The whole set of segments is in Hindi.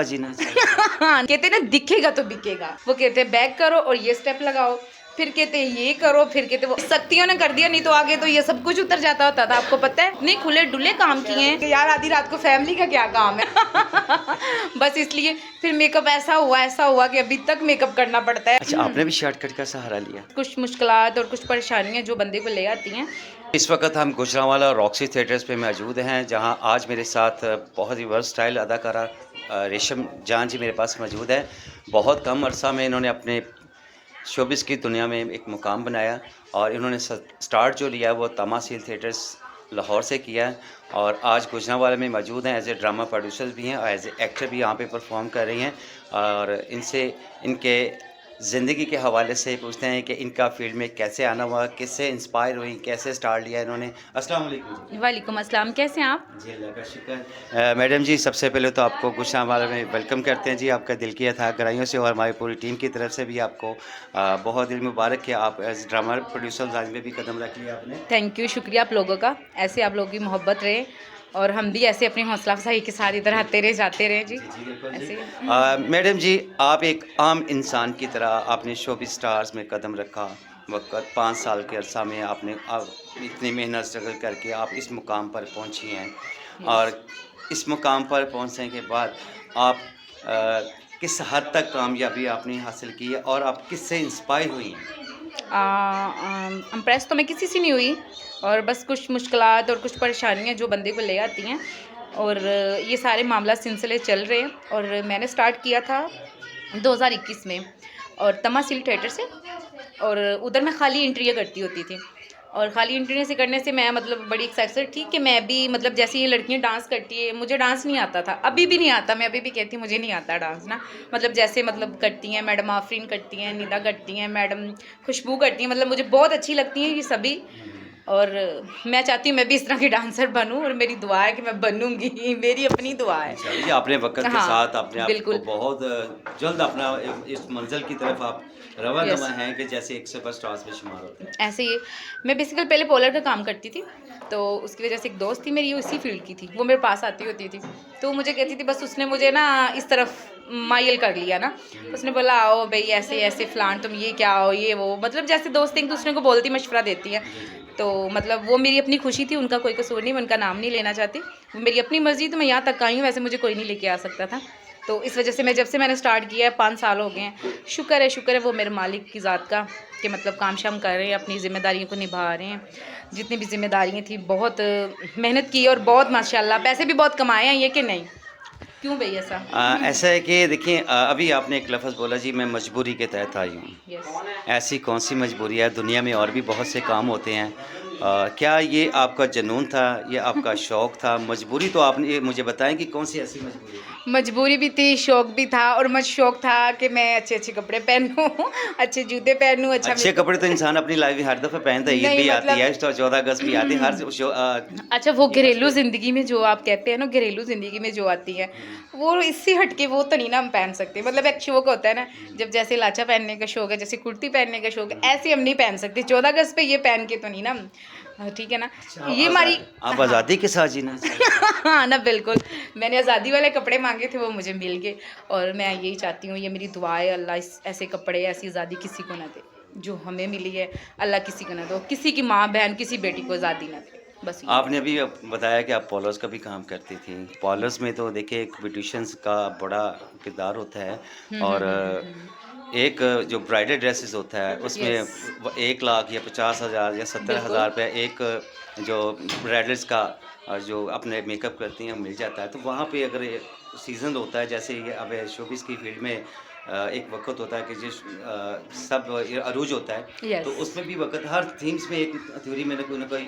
जीना हाँ, कहते हैं ना दिखेगा तो बिकेगा। वो कहते हैं बैक करो और ये स्टेप लगाओ, फिर कहते हैं ये करो, फिर कहते वो शक्तियों ने कर दिया, नहीं तो आगे तो ये सब कुछ उतर जाता होता था। आपको पता है नहीं खुले डुले काम किए हैं यार, आधी रात को फैमिली का क्या काम है। बस इसलिए फिर मेकअप ऐसा हुआ कि अभी तक मेकअप करना पड़ता है। अच्छा, आपने भी शॉर्टकट का सहारा लिया? कुछ मुश्किलात और कुछ परेशानियां जो बंदे को ले आती हैं। इस वक्त हम गुजरांवाला रॉक्सी थिएटर्स पे मौजूद हैं, जहां आज मेरे साथ बहुत ही वर्सटाइल अदाकारा रेशम जान जी मेरे पास मौजूद है। बहुत कम अरसा में इन्होंने अपने शोबिस की दुनिया में एक मुकाम बनाया और इन्होंने स्टार्ट जो लिया है वो तमासील थिएटर्स लाहौर से किया है और आज गुजरांवाला में मौजूद हैं। एज ए ड्रामा प्रोड्यूसर भी हैं और एज ए एक्टर भी यहाँ पे परफॉर्म कर रही हैं और इनसे इनके ज़िंदगी के हवाले से पूछते हैं कि इनका फील्ड में कैसे आना हुआ, किससे इंस्पायर हुई, कैसे स्टार्ट लिया इन्होंने। अस्सलाम वालेकुम जी। वालेकुम अस्सलाम, कैसे हैं आप? जी अल्लाह का शुक्र। मैडम जी, सबसे पहले तो आपको गुजरांवाला में वेलकम करते हैं जी, आपका दिल की अथाह गहराइयों से और हमारी पूरी टीम की तरफ से भी आपको बहुत दिल मुबारक कि आप एज ड्रामा प्रोड्यूसर लाइन में भी कदम रख लिया आपने। थैंक यू, शुक्रिया आप लोगों का। ऐसे आप लोगों की मोहब्बत रहे और हम भी ऐसे अपनी हौसला अफजाई के साथ इधर आते रहे जाते रहे जी। जी बिल्कुल जी। ऐसे मैडम जी, आप एक आम इंसान की तरह आपने शोबी स्टार्स में कदम रखा। वक़्त 5 साल के अरसा में आपने इतनी मेहनत स्ट्रगल करके आप इस मुकाम पर पहुंची हैं और इस मुकाम पर पहुंचने के बाद आप किस हद तक कामयाबी आपने हासिल की है और आप किससे इंस्पायर हुई हैं? इम्प्रेस तो मैं किसी से नहीं हुई और बस कुछ मुश्किलात और कुछ परेशानियां जो बंदे को ले आती हैं और ये सारे मामला सिलसिले चल रहे हैं। और मैंने स्टार्ट किया था 2021 में और तमासील थिएटर से और उधर मैं खाली इंटरव्यू करती होती थी और खाली इंटरव्यू से करने से मैं मतलब बड़ी एक्साइटेड थी कि मैं भी मतलब जैसे ये लड़कियां डांस करती है, मुझे डांस नहीं आता था, अभी भी नहीं आता। मैं अभी भी कहती हूँ मुझे नहीं आता डांस ना, मतलब जैसे मतलब करती हैं मैडम आफरीन, करती हैं निदा, करती हैं मैडम खुशबू, करती हैं, मतलब मुझे बहुत अच्छी लगती हैं ये सभी। और मैं चाहती हूँ मैं भी इस तरह की डांसर बनूँ और मेरी दुआ है कि मैं बनूँगी, मेरी अपनी दुआ है। अच्छा जी, आपने वक़्त के हाँ, साथ अपने आप को बिल्कुल। बहुत जल्द अपना इस मंज़िल की तरफ आप रवानमा यस, हैं कि जैसे एक सुपरस्टार्स में शुमार होते हैं। ऐसे ही मैं बेसिकली पहले पोलर का काम करती थी, तो उसकी वजह से एक दोस्त थी मेरी, वो इसी फील्ड की थी, वो मेरे पास आती होती थी, तो वो मुझे कहती थी, बस उसने मुझे ना इस तरफ माइल कर लिया ना। उसने बोला आओ भाई ऐसे ऐसे फ़लान, तुम ये क्या हो ये वो, मतलब जैसे दोस्त एक दूसरे को बोलती मशवरा देती हैं। तो मतलब वो मेरी अपनी खुशी थी, उनका कोई कसूर नहीं, मैं उनका नाम नहीं लेना चाहती, वो मेरी अपनी मर्ज़ी, तो मैं यहाँ तक आई हूँ, वैसे मुझे कोई नहीं लेके आ सकता था। तो इस वजह से मैं जब से मैंने स्टार्ट किया है 5 साल हो गए हैं, शुक्र है वो मेरे मालिक की ज़ात का कि मतलब काम शाम कर रहे हैं, अपनी ज़िम्मेदारियों को निभा रहे हैं। जितनी भी ज़िम्मेदारियाँ थी बहुत मेहनत की और बहुत माशाल्लाह पैसे भी बहुत कमाए हैं, ये कि नहीं? क्यों भई ऐसा? ऐसा है कि देखिए, अभी आपने एक लफ्ज़ बोला जी, मैं मजबूरी के तहत आई हूँ। यस। ऐसी कौन सी मजबूरी है? दुनिया में और भी बहुत से काम होते हैं। क्या ये आपका जुनून था, ये आपका शौक़ था? मजबूरी तो आपने ये मुझे बताएं कि कौन सी ऐसी मजबूरी है? मजबूरी भी थी, शौक भी था और मुझे शौक था कि मैं अच्छे-अच्छे कपड़े पहनूँ, अच्छे जूते पहनूँ, अच्छा अच्छे कपड़े तो इंसान अपनी लाइफ में हर दफ़ा पहनता है, ईद नहीं भी आती मतलब है, तो 14 अगस्त भी आती है, हर अच्छा वो घरेलू ज़िंदगी में जो आप कहते हैं ना, घरेलू ज़िंदगी में जो आती है, वो इससे हट के वो तो नहीं ना हम पहन सकते। मतलब एक शौक होता है ना, जब जैसे लाचा पहनने का शौक है, जैसे कुर्ती पहनने का शौक है, ऐसे हम नहीं पहन सकते। 14 अगस्त पे ये पहन के तो नहीं ना ठीक है ना? ये हमारी आप हाँ। आज़ादी के साथ जीना चाहते हैं। हाँ ना, बिल्कुल। मैंने आज़ादी वाले कपड़े माँगे थे, वो मुझे मिल गए और मैं यही चाहती हूँ, ये मेरी दुआ है, अल्लाह इस ऐसे कपड़े, ऐसी आज़ादी किसी को ना दे। जो हमें मिली है, अल्लाह किसी को ना दो। किसी की माँ, बहन, किसी बेटी को आज़ादी ना दे। बस ये आपने अभी बताया कि आप पॉलर्स का भी काम करती थी। पॉलर्स में तो देखिए एक ब्यूटिशियंस का बड़ा किरदार होता है और एक जो ब्राइडल ड्रेसेस होता है उसमें यस, 1 लाख या 50,000 या बिल्कुल। 70,000 रुपये एक जो ब्राइडल्स का जो अपने मेकअप करती हैं मिल जाता है। तो वहाँ पे अगर सीज़न होता है, जैसे ये अब शोबिज़ की फील्ड में एक वक़्त होता है कि सब अरूज होता है, तो यस। उसमें भी वक़्त हर थीम्स में एक थ्योरी में कोई ना कोई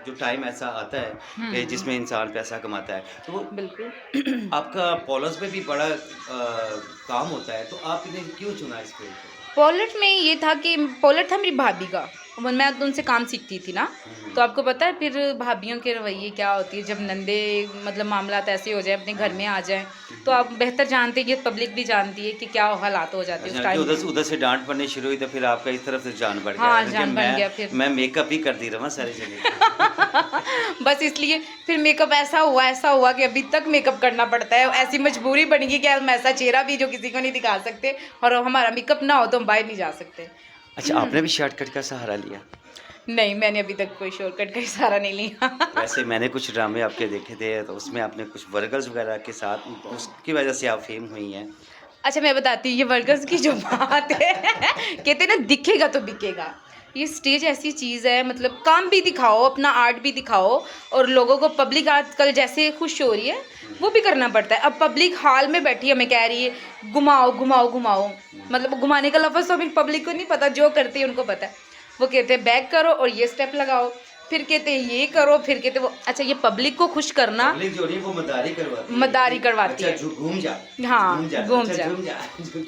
जो टाइम ऐसा आता है कि जिसमें इंसान पैसा कमाता है। तो बिल्कुल। आपका पॉलर्स में भी बड़ा काम होता है, तो आपने क्यों चुना इस फील्ड को? पोलैंड में ये था कि पोलैंड था मेरी भाभी का, मैं तो उनसे काम सीखती थी ना, तो आपको पता है फिर भाभियों के रवैये क्या होती है जब नंदे मतलब मामला ऐसे हो जाए अपने घर में आ जाए, तो आप बेहतर जानते हैं कि पब्लिक भी जानती है कि क्या हालात हो जाते हैं उस अच्छा, टाइम कि उधर से डांट पड़नी शुरू हुई तो फिर आपका इस तरफ से जान बढ़ गया। हाँ, क्योंकि जान बन गया फिर। मैं मेकअप ही कर दी रहा सारी जगह। बस इसलिए फिर मेकअप ऐसा हुआ कि अभी तक मेकअप करना पड़ता है। ऐसी मजबूरी बन गई कि हम ऐसा चेहरा भी जो किसी को नहीं दिखा सकते, और हमारा मेकअप ना हो तो हम बाहर नहीं जा सकते। अच्छा, आपने भी शॉर्टकट का सहारा लिया? नहीं, मैंने अभी तक कोई शॉर्टकट का सहारा नहीं लिया। वैसे मैंने कुछ ड्रामे आपके देखे थे, तो उसमें आपने कुछ वर्गर्स वगैरह के साथ, उसकी वजह से आप फेम हुई हैं। अच्छा, मैं बताती हूँ ये वर्कर्स की जो बात है कहते हैं ना दिखेगा तो बिकेगा। ये स्टेज ऐसी चीज़ है, मतलब काम भी दिखाओ, अपना आर्ट भी दिखाओ, और लोगों को पब्लिक आजकल जैसे खुश हो रही है वो भी करना पड़ता है। अब पब्लिक हाल में बैठी हमें कह रही है घुमाओ घुमाओ घुमाओ, मतलब घुमाने का लफ्ज़ तो अभी पब्लिक को नहीं पता, जो करते हैं उनको पता है। वो कहते हैं बैक करो और ये स्टेप लगाओ, फिर कहते हैं ये करो, फिर कहते हैं वो। अच्छा, ये पब्लिक को खुश करना, पब्लिक जो नहीं वो मदारी करवाती है। अच्छा, घूम जा, हाँ, घूम अच्छा, जा। झूम जा।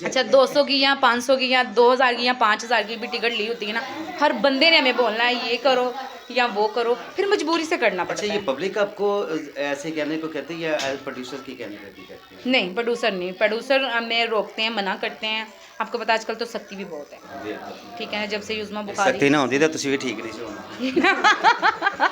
अच्छा, 200 की या 500 की या 2000 की या 5000 की भी टिकट ली होती है ना, हर बंदे ने हमें बोलना है ये करो या वो करो, फिर मजबूरी से करना अच्छा, पड़ता ये है। पब्लिक आपको ऐसे कहने को कहती है या एज प्रोड्यूसर की कहने को कहती है? नहीं, प्रोड्यूसर नहीं, प्रोड्यूसर हमें रोकते हैं, मना करते हैं। आपको पता है आजकल तो सख्ती भी बहुत है, ठीक है ना, जब से युज़मा बुखारी सख्ती ना होती तो तुसी भी ठीक नहीं सोना।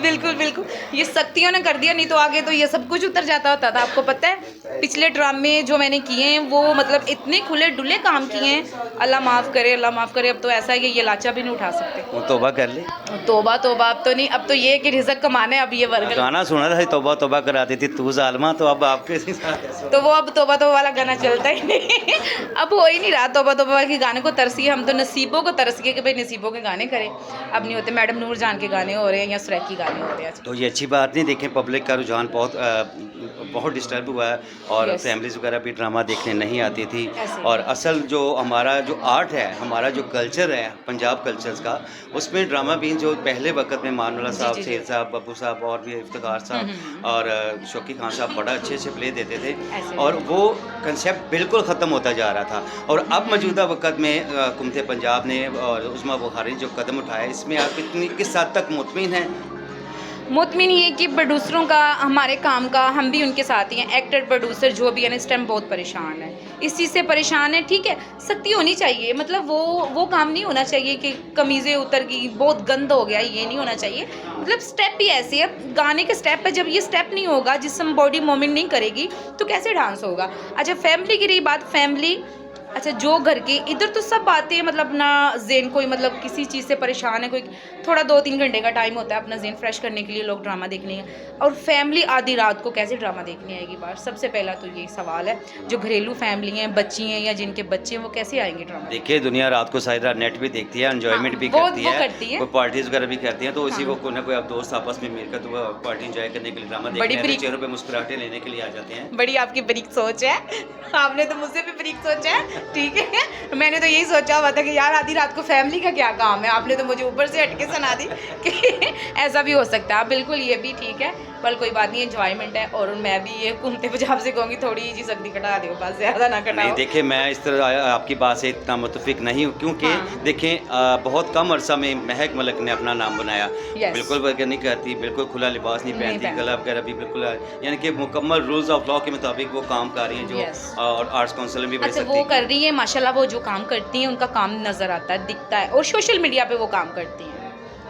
बिल्कुल बिल्कुल, ये सख्तियों ने कर दिया, नहीं तो आगे तो ये सब कुछ उतर जाता होता था। आपको पता है पिछले ड्रामे जो मैंने किए हैं वो मतलब इतने खुले डुले काम किए हैं, अल्लाह माफ़ करे, अल्लाह माफ़ करे। अब तो ऐसा है कि ये लाचा भी नहीं उठा सकते। वो तौबा कर ले। तोबा तोबा, अब तो नहीं, अब तो ये है कि रिज़्क कमाना है। अब ये वर्ग गाना सुना था तौबा तौबा कराती थी तू जालिमा, तो अब आपके साथ ऐसा? तो वो अब तोबा तोबा वाला गाना चलता ही नहीं। अब हो ही नहीं रहा तोबा तोबा के गाने को तरसिए, हम तो नसीबों को तरसिए कि भाई नसीबों के गाने करें। अब नहीं होते, मैडम नूर जान के गाने हो रहे हैं या सुरैकी गाने हो रहे हैं। तो ये अच्छी बात नहीं, देखें पब्लिक का रुझान बहुत डिस्टर्ब हुआ है, और Yes. फैमिलीज़ वगैरह भी ड्रामा देखने नहीं आती थी। ऐसे। और असल जो हमारा जो आर्ट है, हमारा जो कल्चर है पंजाब कल्चर्स का, उसमें ड्रामा भी जो पहले वक्त में मानवाला साहब, जी, जी। शेर साहब, बब्बू साहब और भी इफ्तिखार साहब और शौकी खान साहब बड़ा अच्छे अच्छे प्ले देते थे, ऐसे। और वो कंसेप्ट बिल्कुल ख़त्म होता जा रहा था। और अब मौजूदा वक्त में हुकूमत पंजाब ने और उस्मा बुखारी ने जो कदम उठाया, इसमें आप कितनी किस हद तक मुतमिन हैं? मुतमिन ये कि प्रोड्यूसरों का, हमारे काम का, हम भी उनके साथ ही हैं। एक्टर प्रोड्यूसर जो भी है ना इस टाइम बहुत परेशान है, इस चीज़ से परेशान है। ठीक है, सख्ती होनी चाहिए, मतलब वो काम नहीं होना चाहिए कि कमीज़ें उतर गई, बहुत गंद हो गया, ये नहीं होना चाहिए। मतलब स्टेप भी ऐसे है, गाने के स्टेप है, जब ये स्टेप नहीं होगा, जिसम बॉडी मूवमेंट नहीं करेगी तो कैसे डांस होगा। अच्छा, फैमिली की रही बात, फैमिली अच्छा जो घर के इधर तो सब आते हैं, मतलब अपना जेन, कोई मतलब किसी चीज़ से परेशान है, कोई थोड़ा 2-3 घंटे का टाइम होता है अपना जेन फ्रेश करने के लिए, लोग ड्रामा देखने हैं। और फैमिली आधी रात को कैसे ड्रामा देखने आएगी बाहर? सबसे पहला तो यही सवाल है। जो घरेलू फैमिली हैं, बच्ची हैं या जिनके बच्चे हैं, वो कैसे आएंगे ड्रामा? देखिए, दुनिया रात को सारी रात नेट भी देखती है, एंजॉयमेंट हाँ, भी वो करती करती है। कोई पार्टीज वगैरह भी करती हैं, तो इसी हाँ। को कोई ना कोई आप दोस्त आपस में मिलकर तो वो पार्टी एंजॉय करने के लिए ड्रामा बड़ी देखते हैं, ब्रीक- चेहरों पे मुस्कुराहटें लेने के लिए आ जाते हैं। बड़ी आपकी बरीक सोच है, आपने तो मुझसे भी बरीक सोचा है, ठीक है। मैंने तो यही सोचा हुआ था कि यार आधी रात को फैमिली का क्या काम है, आपने तो मुझे ऊपर से हटके सुना दी कि ऐसा भी हो सकता है। बिल्कुल, ये भी ठीक है, पर कोई बात नहीं, एंजॉयमेंट है। और मैं भी ये घूमते पंजाब से कहूँगी थोड़ी जी सख्ती कटा दो, बस ज़्यादा ना नहीं, कटाओ। देखिए मैं इस तरह आपकी बात से इतना मुतफिक नहीं हूँ, क्योंकि हाँ। देखें बहुत कम अरसा में महक मलिक ने अपना नाम बनाया। Yes. बिल्कुल वगैरह नहीं करती, बिल्कुल खुला लिबास नहीं नहीं पहनती, पहनती। गला वगैरह भी बिल्कुल, यानी कि मुकम्मल रूल्स ऑफ लॉ के मुताबिक वो काम कर रही हैं, जो Yes. और आर्ट्स काउंसिल भी बड़ी अच्छा, सख्ती वो की। कर रही है माशाल्लाह, वो जो काम करती हैं उनका काम नज़र आता है, दिखता है, और सोशल मीडिया पे वो काम करती हैं।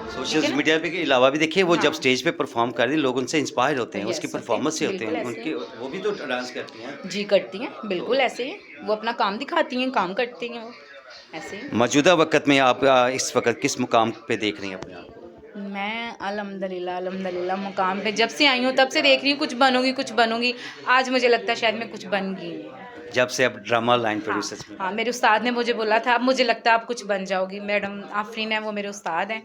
सोशल ठीक है ना? मीडिया पे के अलावा भी देखिए, वो जब हाँ। स्टेज पे परफॉर्म कर रही है, लोग उनसे इंस्पायर होते हैं, Yes, उसकी होते हैं, परफॉर्मेंस से होते हैं, बिल्कुल ऐसे उनके वो भी तो डांस करती हैं। जी करती हैं, बिल्कुल ऐसे ही वो अपना काम दिखाती हैं, काम करती हैं वो ऐसे ही। मौजूदा वक्त में आप इस वक्त किस मुकाम पे देख रही हैं अपने आप को? मैं अल्हम्दुलिल्लाह मुकाम पे जब से आई हूँ तब से देख रही हूँ, कुछ बनूंगी। आज मुझे लगता है शायद मैं कुछ बन गई हूँ। जब से अब ड्रामा लाइन प्रोड्यूसर्स में। हाँ, मेरे उस्ताद ने मुझे बोला था, अब मुझे लगता है आप कुछ बन जाओगी। मैडम आफरीन है, वो मेरे उस्ताद हैं,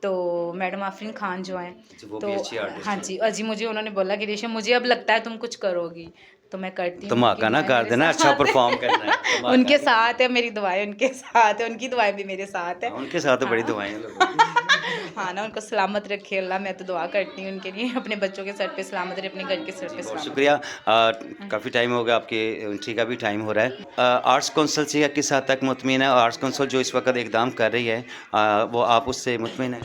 तो मैडम आफरीन खान जो हैं, वो तो भी अच्छी आर्टिस्ट हाँ हैं। जी, और जी मुझे उन्होंने बोला कि रेशम मुझे अब लगता है तुम कुछ करोगी, तो मैं करती हूँ। धमाका कि ना मैं कर मेरे देना, साथ अच्छा है। परफॉर्म करना है। धमाका उनके नहीं। साथ है, मेरी दुआएं उनके साथ है, उनकी दुआएं भी मेरे साथ है। उनके साथ तो बड़ी हाँ। दुआएं हैं लोगों की। हाँ ना, उनको सलामत रखे अल्लाह, मैं तो दुआ करती हूँ उनके लिए, अपने बच्चों के सर पे सलामत रहे, अपने घर के सर पे बहुत सलामत शुक्रिया। काफ़ी टाइम हो गया, आपके एंट्री का भी टाइम हो रहा है। आर्ट्स काउंसिल से किस हद तक मुतमिन है? आर्ट्स काउंसिल जो इस वक्त इकदाम कर रही है, वो आप उससे मुतमिन हैं?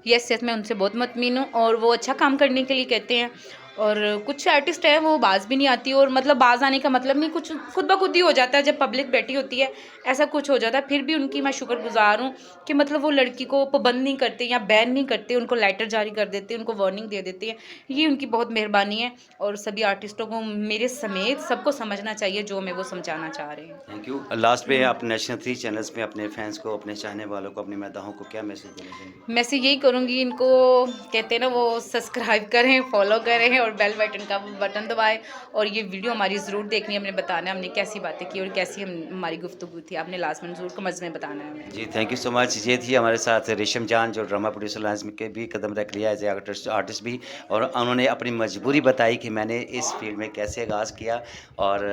यस यस, मैं उनसे बहुत मुतमिन हूँ और वो अच्छा काम करने के लिए कहते हैं। और कुछ आर्टिस्ट हैं वो बाज भी नहीं आती, और मतलब बाज आने का मतलब नहीं, कुछ खुद ब खुद ही हो जाता है जब पब्लिक बैठी होती है, ऐसा कुछ हो जाता है। फिर भी उनकी मैं शुक्रगुजार हूँ कि मतलब वो लड़की को पाबंद नहीं करते या बैन नहीं करते, उनको लेटर जारी कर देते हैं, उनको वार्निंग दे देते हैं। ये उनकी बहुत मेहरबानी है, और सभी आर्टिस्टों को मेरे समेत सबको समझना चाहिए जो मैं वो समझाना चाह रही हूँ। Thank you. लास्ट पे आप नेशनल 3 चैनल्स में अपने फैंस को, अपने चाहने वालों को, अपने मद्दाहों को क्या मैसेज देना चाहेंगे? मैं से यही करूँगी, इनको कहते हैं ना, वो सब्सक्राइब करें, फॉलो करें और बेल बटन का बटन दबाएं, और ये वीडियो हमारी ज़रूर देखनी है, हमने बताना है हमने कैसी बातें की और कैसी हमारी गुफ्तगू थी, आपने लास्ट में ज़रूर समझ में बताना है हमें। जी, थैंक यू सो मच। ये थी हमारे साथ रेशम जान, जो ड्रामा प्रोड्यूसर लाइन्स में के भी कदम रख लिया एज़ ए आर्टिस्ट भी, और उन्होंने अपनी मजबूरी बताई कि मैंने इस फील्ड में कैसे आगाज़ किया और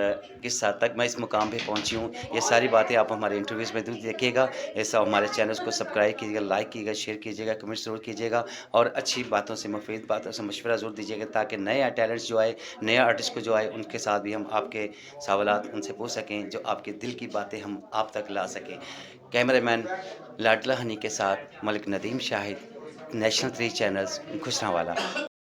किस हद तक मैं इस मुकाम पे पहुंची हूँ। ये सारी बातें आप हमारे इंटरव्यूज़ में ज़रूर देखिएगा। ऐसा हमारे चैनल्स को सब्सक्राइब कीजिएगा, लाइक कीजिएगा, शेयर कीजिएगा, कमेंट ज़रूर कीजिएगा, और अच्छी बातों से, मुफीद बातों से मशवरा ज़रूर दीजिएगा, ताकि नए टैलेंट्स जो आए, नए आर्टिस्ट को जो आए, उनके साथ भी हम आपके सवालात उनसे पूछ सकें, जो आपके दिल की बातें हम आप तक ला सकें। कैमरामैन लाडला हनी के साथ मलिक नदीम शाहिद, नेशनल 3 चैनल्स, गुजरांवाला।